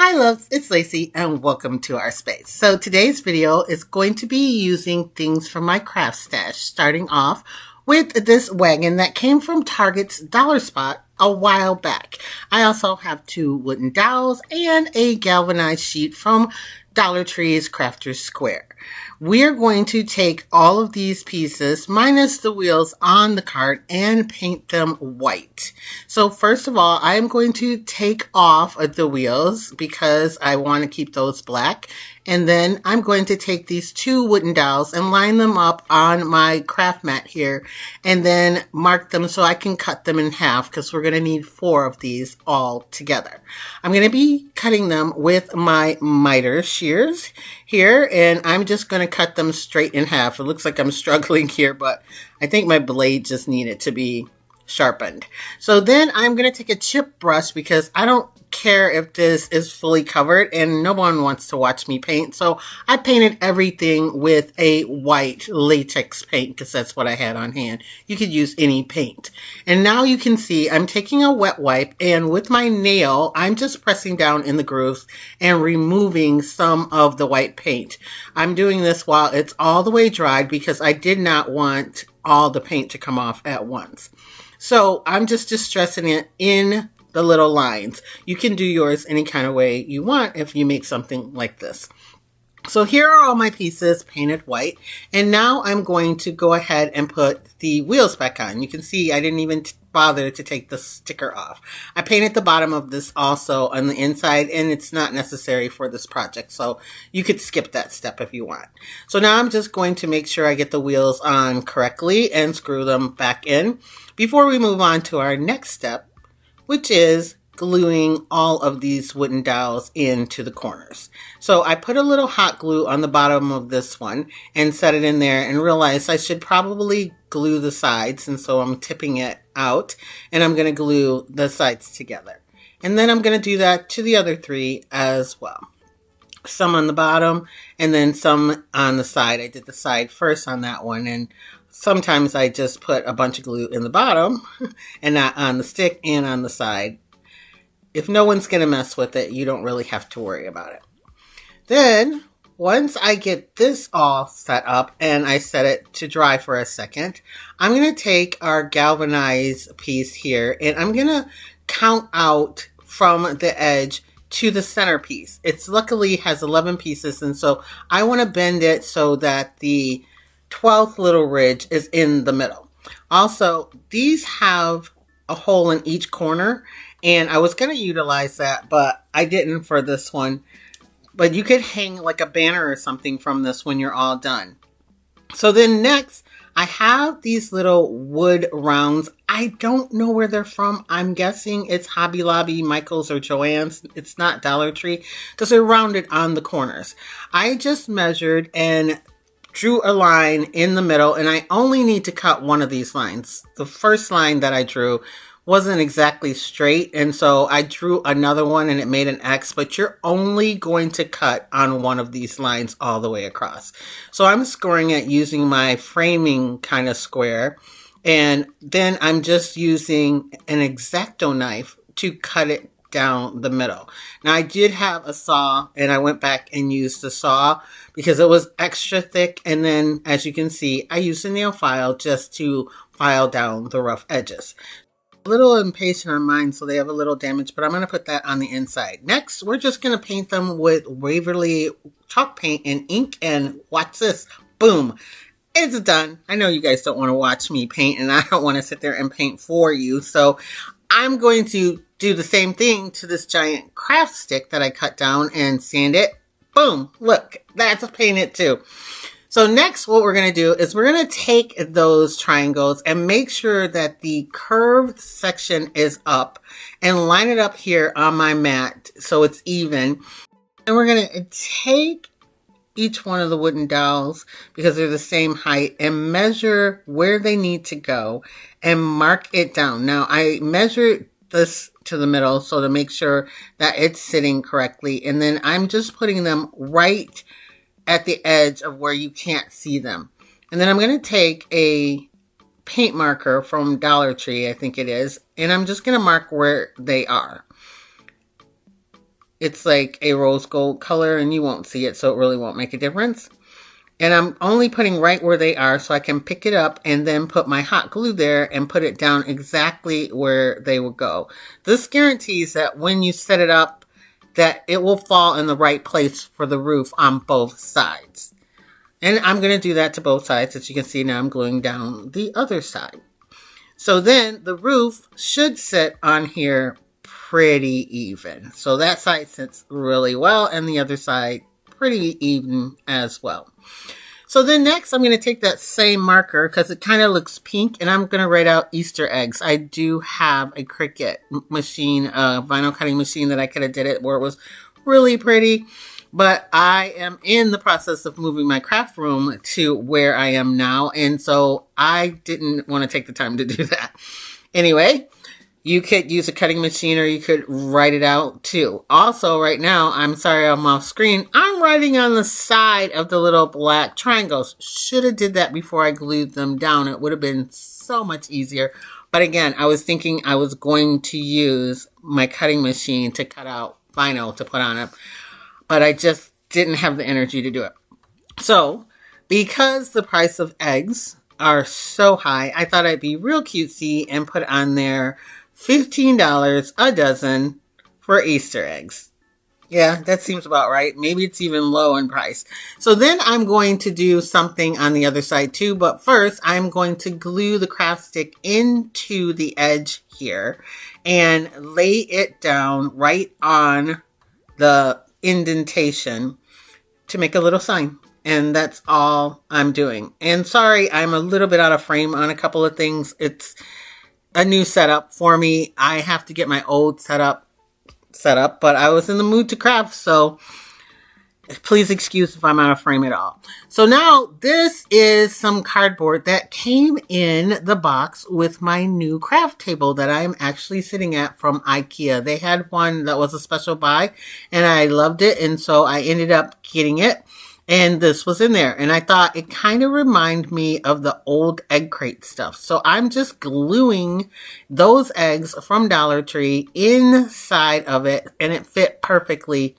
Hi loves, it's Lacey and welcome to our space. So today's video is going to be using things from my craft stash, starting off with this wagon that came from Target's Dollar Spot a while back. I also have 2 wooden dowels and a galvanized sheet from Dollar Tree's Crafter's Square. We're going to take all of these pieces minus the wheels on the cart and paint them white. So first of all, I'm going to take off the wheels because I want to keep those black. And then I'm going to take these 2 wooden dowels and line them up on my craft mat here and then mark them so I can cut them in half because we're going to need 4 of these all together. I'm going to be cutting them with my miter shears here, and I'm just going to cut them straight in half. It looks like I'm struggling here, but I think my blade just needed to be sharpened. So then I'm going to take a chip brush because I don't care if this is fully covered and no one wants to watch me paint. So I painted everything with a white latex paint because that's what I had on hand. You could use any paint. And now you can see I'm taking a wet wipe and with my nail, I'm just pressing down in the grooves and removing some of the white paint. I'm doing this while it's all the way dried because I did not want all the paint to come off at once. So I'm just distressing it in the little lines. You can do yours any kind of way you want if you make something like this. So here are all my pieces painted white. And now I'm going to go ahead and put the wheels back on. You can see I didn't even bother to take the sticker off. I painted the bottom of this also on the inside and it's not necessary for this project. So you could skip that step if you want. So now I'm just going to make sure I get the wheels on correctly and screw them back in before we move on to our next step, which is gluing all of these wooden dowels into the corners. So I put a little hot glue on the bottom of this one and set it in there and realized I should probably glue the sides. And so I'm tipping it out and I'm going to glue the sides together. And then I'm going to do that to the other 3 as well. Some on the bottom and then some on the side. I did the side first on that one, and sometimes I just put a bunch of glue in the bottom and not on the stick and on the side. If no one's going to mess with it, you don't really have to worry about it. Then, once I get this all set up and I set it to dry for a second, I'm going to take our galvanized piece here and I'm going to count out from the edge to the center piece. It's luckily has 11 pieces, and so I want to bend it so that the 12th little ridge is in the middle. Also, these have a hole in each corner, and I was going to utilize that, but I didn't for this one. But you could hang like a banner or something from this when you're all done. So then next, I have these little wood rounds. I don't know where they're from. I'm guessing it's Hobby Lobby, Michael's, or Joann's. It's not Dollar Tree because they're rounded on the corners. I just measured and drew a line in the middle, and I only need to cut one of these lines. The first line that I drew wasn't exactly straight, and so I drew another one and it made an X, but you're only going to cut on one of these lines all the way across. So I'm scoring it using my framing kind of square, and then I'm just using an X-Acto knife to cut it down the middle. Now I did have a saw and I went back and used the saw because it was extra thick, and then as you can see I used a nail file just to file down the rough edges. A little impatient on mine, so they have a little damage, but I'm going to put that on the inside. Next, we're just going to paint them with Waverly chalk paint and ink, and watch this. Boom. It's done. I know you guys don't want to watch me paint, and I don't want to sit there and paint for you, so I'm going to do the same thing to this giant craft stick that I cut down and sand it. Boom. Look, that's painted too. So next, what we're going to do is we're going to take those triangles and make sure that the curved section is up and line it up here on my mat so it's even. And we're going to take each one of the wooden dowels because they're the same height and measure where they need to go and mark it down. Now, I measured this to the middle so to make sure that it's sitting correctly. And then I'm just putting them right at the edge of where you can't see them. And then I'm going to take a paint marker from Dollar Tree, I think it is, and I'm just going to mark where they are. it's like a rose gold color and you won't see it, so it really won't make a difference. And I'm only putting right where they are so I can pick it up and then put my hot glue there and put it down exactly where they will go. This guarantees that when you set it up, that it will fall in the right place for the roof on both sides. And I'm going to do that to both sides. As you can see now, I'm gluing down the other side. So then the roof should sit on here pretty even. So that side sits really well and the other side pretty even as well. So then next I'm going to take that same marker because it kind of looks pink and I'm going to write out Easter eggs. I do have a Cricut machine, a vinyl cutting machine that I could have did it where it was really pretty. But I am in the process of moving my craft room to where I am now. And so I didn't want to take the time to do that. Anyway, you could use a cutting machine or you could write it out too. Also, right now, I'm sorry I'm off screen. I'm writing on the side of the little black triangles. Should have did that before I glued them down. It would have been so much easier. But again, I was thinking I was going to use my cutting machine to cut out vinyl to put on it. But I just didn't have the energy to do it. So, because the price of eggs are so high, I thought I'd be real cutesy and put on there $15 a dozen for Easter eggs. Yeah, that seems about right. Maybe it's even low in price. So then I'm going to do something on the other side too. But first, I'm going to glue the craft stick into the edge here and lay it down right on the indentation to make a little sign. And that's all I'm doing. And sorry, I'm a little bit out of frame on a couple of things. It's a new setup for me. I have to get my old setup set up, but I was in the mood to craft, so please excuse if I'm out of frame at all. So now this is some cardboard that came in the box with my new craft table that I'm actually sitting at from IKEA. They had one that was a special buy and I loved it, and so I ended up getting it. And this was in there. And I thought it kind of reminded me of the old egg crate stuff. So I'm just gluing those eggs from Dollar Tree inside of it. And it fit perfectly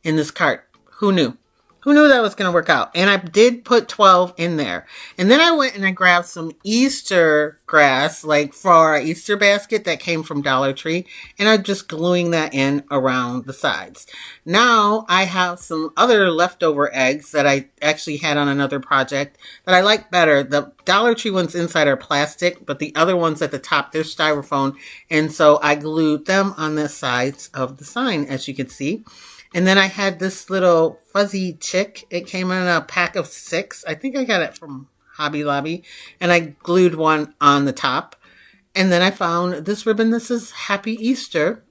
in this cart. Who knew? Who knew that was going to work out? And I did put 12 in there. And then I went and I grabbed some Easter grass, like for our Easter basket that came from Dollar Tree. And I'm just gluing that in around the sides. Now I have some other leftover eggs that I actually had on another project that I like better. The Dollar Tree ones inside are plastic, but the other ones at the top, they're styrofoam. And so I glued them on the sides of the sign, as you can see. And then I had this little fuzzy chick. It came in a pack of 6. I think I got it from Hobby Lobby. And I glued one on the top. And then I found this ribbon. This is Happy Easter.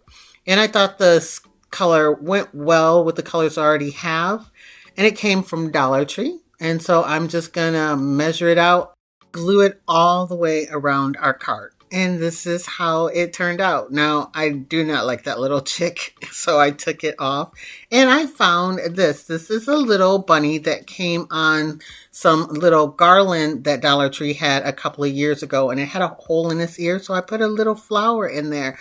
And I thought this color went well with the colors I already have. And it came from Dollar Tree. And so I'm just going to measure it out, glue it all the way around our cart. And this is how it turned out. Now, I do not like that little chick, so I took it off. And I found this. This is a little bunny that came on some little garland that Dollar Tree had a couple of years ago. And it had a hole in its ear, so I put a little flower in there.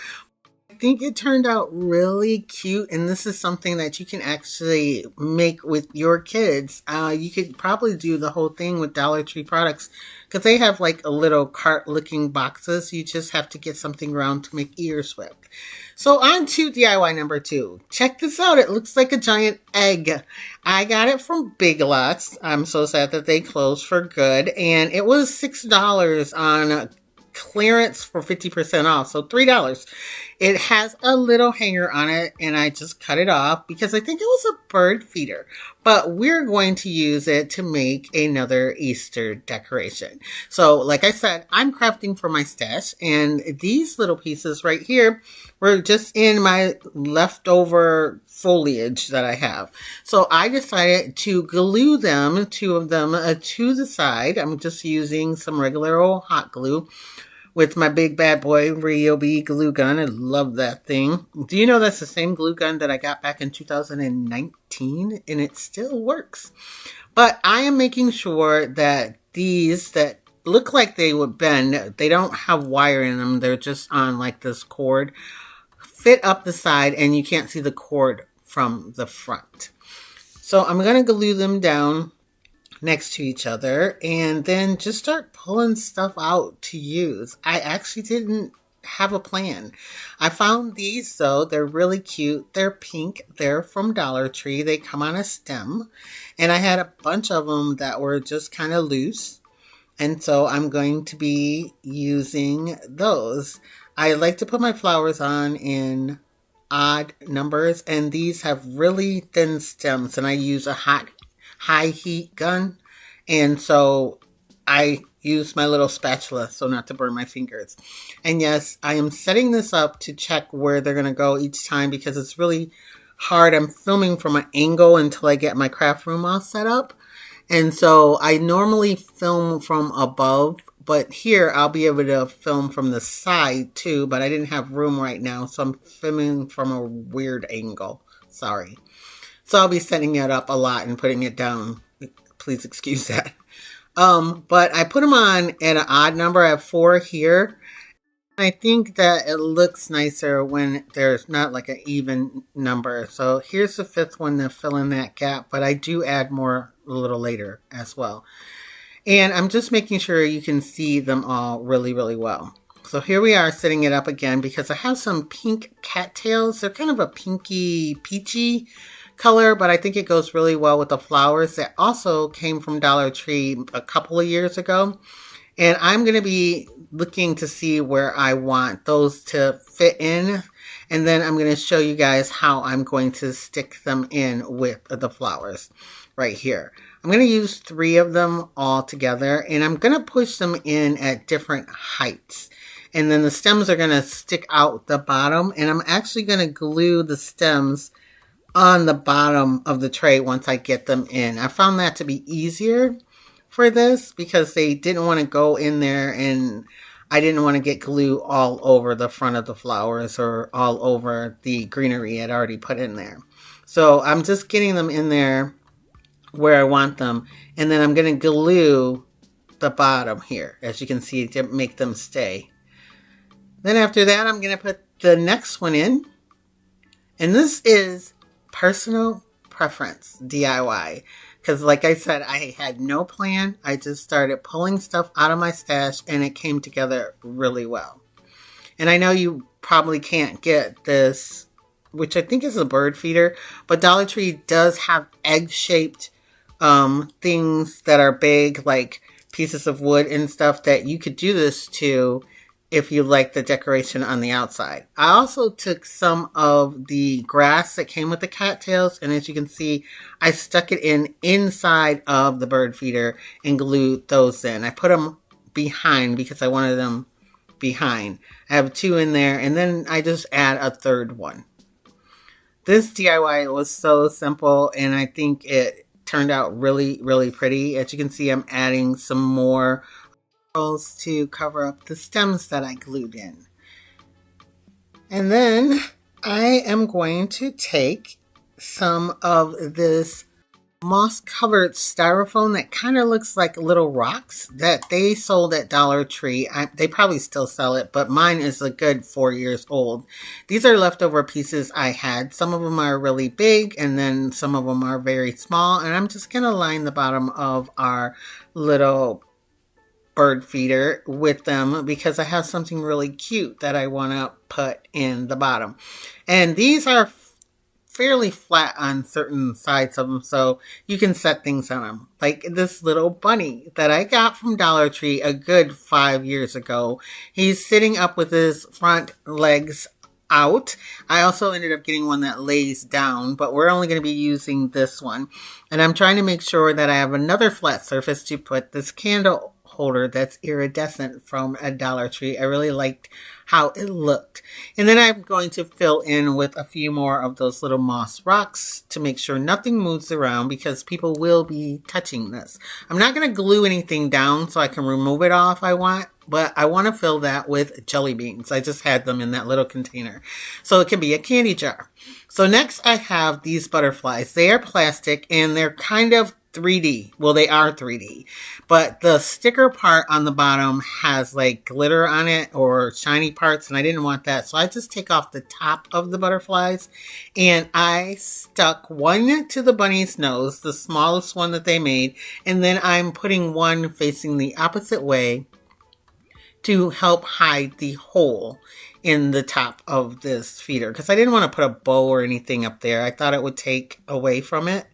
I think it turned out really cute, and this is something that you can actually make with your kids. You could probably do the whole thing with Dollar Tree products because they have like a little cart looking boxes. You just have to get something round to make ears with. So on to DIY number 2. Check this out. It looks like a giant egg. I got it from Big Lots. I'm so sad that they closed for good, and it was $6 on clearance for 50% off, so $3. It has a little hanger on it, and I just cut it off because I think it was a bird feeder, but we're going to use it to make another Easter decoration. So like I said, I'm crafting for my stash, and these little pieces right here were just in my leftover foliage that I have. So I decided to glue them, 2 of them, to the side. I'm just using some regular old hot glue with my big bad boy Ryobi glue gun. I love that thing. Do you know that's the same glue gun that I got back in 2019? And it still works. But I am making sure that these that look like they would bend, they don't have wire in them. They're just on like this cord, fit up the side, and you can't see the cord from the front. So I'm going to glue them down next to each other and then just start pulling stuff out to use. I actually didn't have a plan. I found these though. They're really cute. They're pink. They're from Dollar Tree. They come on a stem. And I had a bunch of them that were just kind of loose. And so I'm going to be using those. I like to put my flowers on in odd numbers, and these have really thin stems, and I use a high heat gun, and so I use my little spatula so not to burn my fingers. And yes, I am setting this up to check where they're going to go each time because it's really hard. I'm filming from an angle until I get my craft room all set up. And so I normally film from above, but here I'll be able to film from the side too, but I didn't have room right now, so I'm filming from a weird angle. Sorry. So I'll be setting it up a lot and putting it down. Please excuse that. But I put them on at an odd number. I have 4 here. I think that it looks nicer when there's not like an even number. So here's the 5th one to fill in that gap, but I do add more a little later as well. And I'm just making sure you can see them all really, really well. So here we are setting it up again because I have some pink cattails. They're kind of a pinky peachy color, but I think it goes really well with the flowers that also came from Dollar Tree a couple of years ago. And I'm going to be looking to see where I want those to fit in. And then I'm going to show you guys how I'm going to stick them in with the flowers right here. I'm going to use 3 of them all together, and I'm going to push them in at different heights. And then the stems are going to stick out the bottom, and I'm actually going to glue the stems on the bottom of the tray once I get them in. I found that to be easier for this because they didn't want to go in there, and I didn't want to get glue all over the front of the flowers or all over the greenery I'd already put in there. So I'm just getting them in there where I want them, and then I'm going to glue the bottom here, as you can see, to make them stay. Then after that, I'm going to put the next one in, and this is personal preference DIY. Because like I said, I had no plan. I just started pulling stuff out of my stash and it came together really well. And I know you probably can't get this, which I think is a bird feeder, but Dollar Tree does have egg-shaped things that are big, like pieces of wood and stuff that you could do this to if you like the decoration on the outside. I also took some of the grass that came with the cattails, and as you can see, I stuck it in inside of the bird feeder and glued those in. I put them behind because I wanted them behind. I have 2 in there, and then I just add a 3rd one. This DIY was so simple, and I think it turned out really, really pretty. As you can see, I'm adding some more to cover up the stems that I glued in. And then I am going to take some of this moss covered styrofoam that kind of looks like little rocks that they sold at Dollar Tree. They probably still sell it, but mine is a good 4 years old. These are leftover pieces I had. Some of them are really big and then some of them are very small, and I'm just going to line the bottom of our little bird feeder with them because I have something really cute that I want to put in the bottom. And these are fairly flat on certain sides of them, so you can set things on them. Like this little bunny that I got from Dollar Tree a good 5 years ago. He's sitting up with his front legs out. I also ended up getting one that lays down, but we're only going to be using this one. And I'm trying to make sure that I have another flat surface to put this candle holder that's iridescent from a Dollar Tree. I really liked how it looked. And then I'm going to fill in with a few more of those little moss rocks to make sure nothing moves around because people will be touching this. I'm not going to glue anything down so I can remove it all if I want, but I want to fill that with jelly beans. I just had them in that little container. So it can be a candy jar. So next I have these butterflies. They are plastic and they're kind of 3D. Well, they are 3D, but the sticker part on the bottom has like glitter on it or shiny parts, and I didn't want that. So I just take off the top of the butterflies, and I stuck one to the bunny's nose, the smallest one that they made, and then I'm putting one facing the opposite way to help hide the hole in the top of this feeder, because I didn't want to put a bow or anything up there. I thought it would take away from it.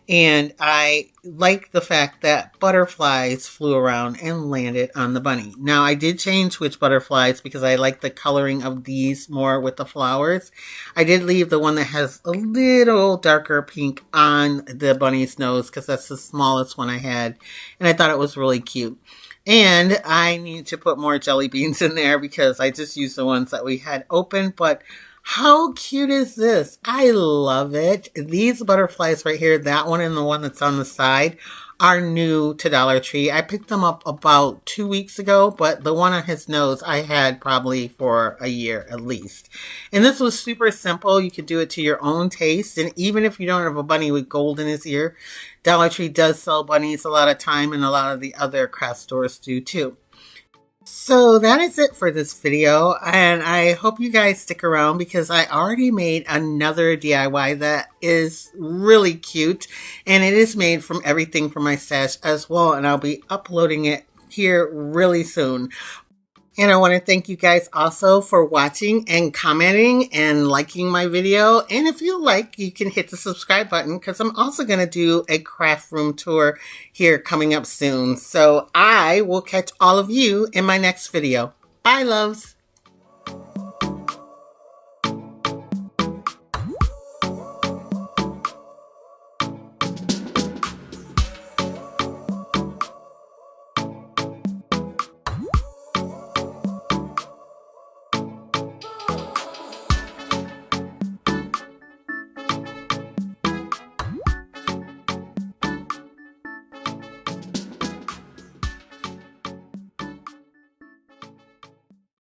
And I like the fact that butterflies flew around and landed on the bunny. Now, I did change which butterflies because I like the coloring of these more with the flowers. I did leave the one that has a little darker pink on the bunny's nose because that's the smallest one I had. And I thought it was really cute. And I need to put more jelly beans in there because I just used the ones that we had open. But how cute is this? I love it. These butterflies right here, that one and the one that's on the side, are new to Dollar Tree. I picked them up about 2 weeks ago, but the one on his nose I had probably for a year at least. And this was super simple. You could do it to your own taste. And even if you don't have a bunny with gold in his ear, Dollar Tree does sell bunnies a lot of time, and a lot of the other craft stores do too. So that is it for this video, and I hope you guys stick around because I already made another DIY that is really cute, and it is made from everything from my stash as well, and I'll be uploading it here really soon. And I want to thank you guys also for watching and commenting and liking my video. And if you like, you can hit the subscribe button because I'm also going to do a craft room tour here coming up soon. So I will catch all of you in my next video. Bye, loves.